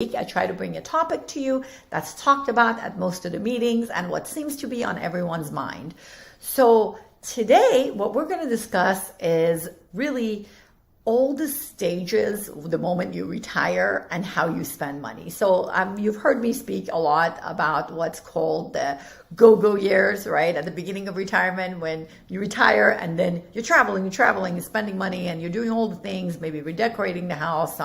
I try to bring a topic to you that's talked about at most of the meetings and what seems to be on everyone's mind. So today, what we're going to discuss is really all the stages, the moment you retire and how you spend money. So you've heard me speak a lot about what's called the go-go years, right? At the beginning of retirement, when you retire and then you're traveling, you're spending money, and you're doing all the things, maybe redecorating the house,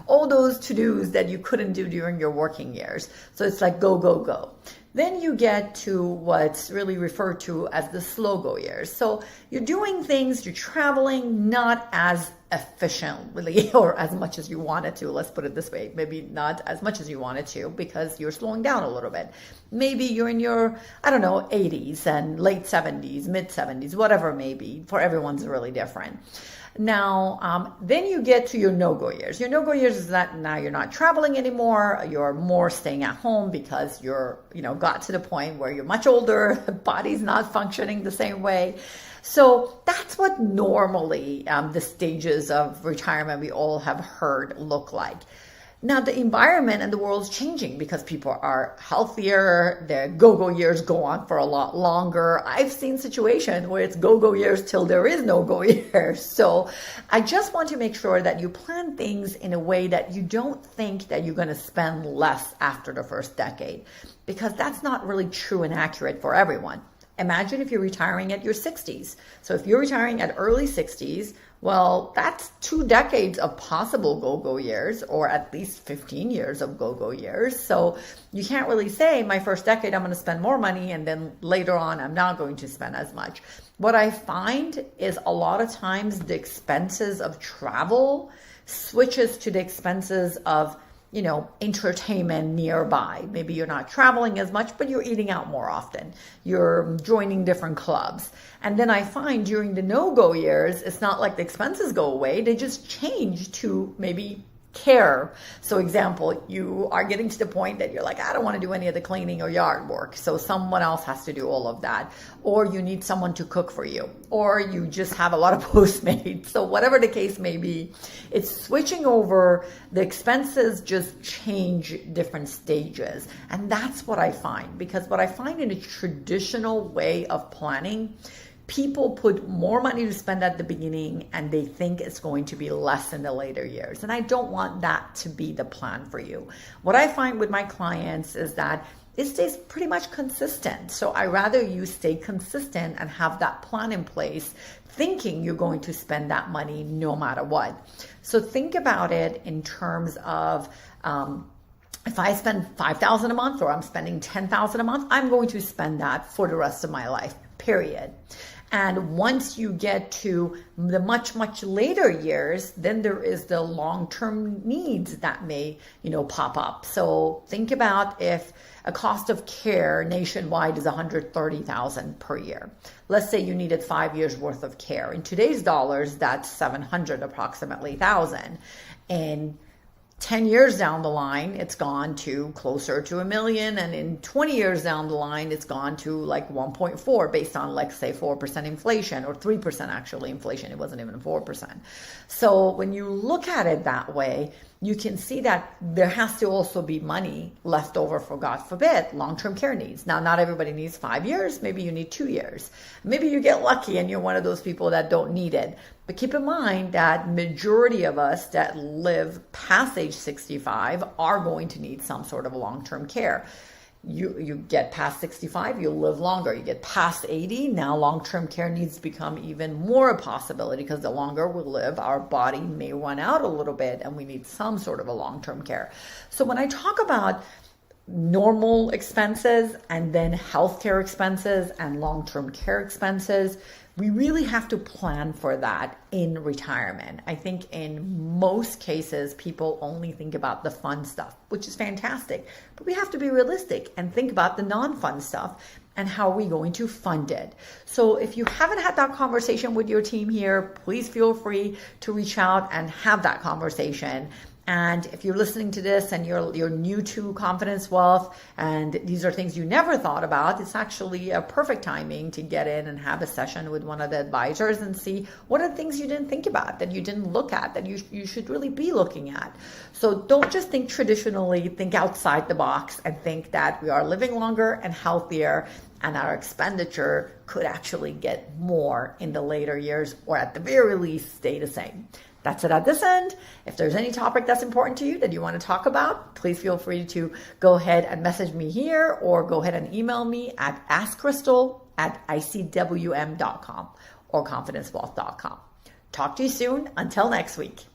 all those to-dos that you couldn't do during your working years. So it's like go, go, go. Then you get to what's really referred to as the slow go years. So you're doing things, you're traveling not as efficiently or as much as you wanted to. Let's put it this way, maybe not as much as you wanted to because you're slowing down a little bit. Maybe you're in your, 80s and late 70s, mid 70s, whatever it may be. For everyone's really different. Now, then you get to your no-go years. Your no-go years is that now you're not traveling anymore. You're more staying at home because you're, got to the point where you're much older, the body's not functioning the same way. So that's what normally the stages of retirement we all have heard look like. Now, the environment and the world's changing because people are healthier. Their go-go years go on for a lot longer. I've seen situations where it's go-go years till there is no go years. So I just want to make sure that you plan things in a way that you don't think that you're going to spend less after the first decade, because that's not really true and accurate for everyone. Imagine if you're retiring at your 60s. So if you're retiring at early 60s, well, that's 2 decades of possible go-go years, or at least 15 years of go-go years. So you can't really say my first decade I'm going to spend more money and then later on I'm not going to spend as much. What I find is a lot of times the expenses of travel switches to the expenses of entertainment nearby. Maybe you're not traveling as much, but you're eating out more often. You're joining different clubs. And then I find during the no-go years, it's not like the expenses go away. They just change to maybe care. So example, you are getting to the point that you're like, I don't want to do any of the cleaning or yard work. So someone else has to do all of that. Or you need someone to cook for you. Or you just have a lot of Postmates. So whatever the case may be, it's switching over. The expenses just change different stages. And that's what I find. Because what I find in a traditional way of planning, people put more money to spend at the beginning and they think it's going to be less in the later years. And I don't want that to be the plan for you. What I find with my clients is that it stays pretty much consistent. So I rather you stay consistent and have that plan in place, thinking you're going to spend that money no matter what. So think about it in terms of, if I spend $5,000 a month or I'm spending $10,000 a month, I'm going to spend that for the rest of my life, period. And once you get to the much, much later years, then there is the long-term needs that may, pop up. So think about if a cost of care nationwide is $130,000 per year. Let's say you needed 5 years worth of care. In today's dollars, that's approximately 1,000. And 10 years down the line, it's gone to closer to $1 million. And in 20 years down the line, it's gone to like 1.4 based on, like, say, 4% inflation, or 3% actually inflation. It wasn't even 4%. So when you look at it that way, you can see that there has to also be money left over for, God forbid, long-term care needs. Now, not everybody needs 5 years. Maybe you need 2 years. Maybe you get lucky and you're one of those people that don't need it. But keep in mind that majority of us that live past age 65 are going to need some sort of long-term care. You get past 65, you live longer. You get past 80, now long-term care needs to become even more a possibility, because the longer we live, our body may run out a little bit and we need some sort of a long-term care. So when I talk about normal expenses and then healthcare expenses and long-term care expenses, we really have to plan for that in retirement. I think in most cases, people only think about the fun stuff, which is fantastic. But we have to be realistic and think about the non-fun stuff and how are we going to fund it. So if you haven't had that conversation with your team here, please feel free to reach out and have that conversation. And if you're listening to this and you're new to Confidence Wealth and these are things you never thought about, it's actually a perfect timing to get in and have a session with one of the advisors and see what are things you didn't think about, that you didn't look at, that you should really be looking at. So don't just think traditionally, think outside the box and think that we are living longer and healthier and our expenditure could actually get more in the later years, or at the very least stay the same. That's it at this end. If there's any topic that's important to you that you want to talk about, please feel free to go ahead and message me here or go ahead and email me at askcrystal@icwm.com or confidencewealth.com. Talk to you soon. Until next week.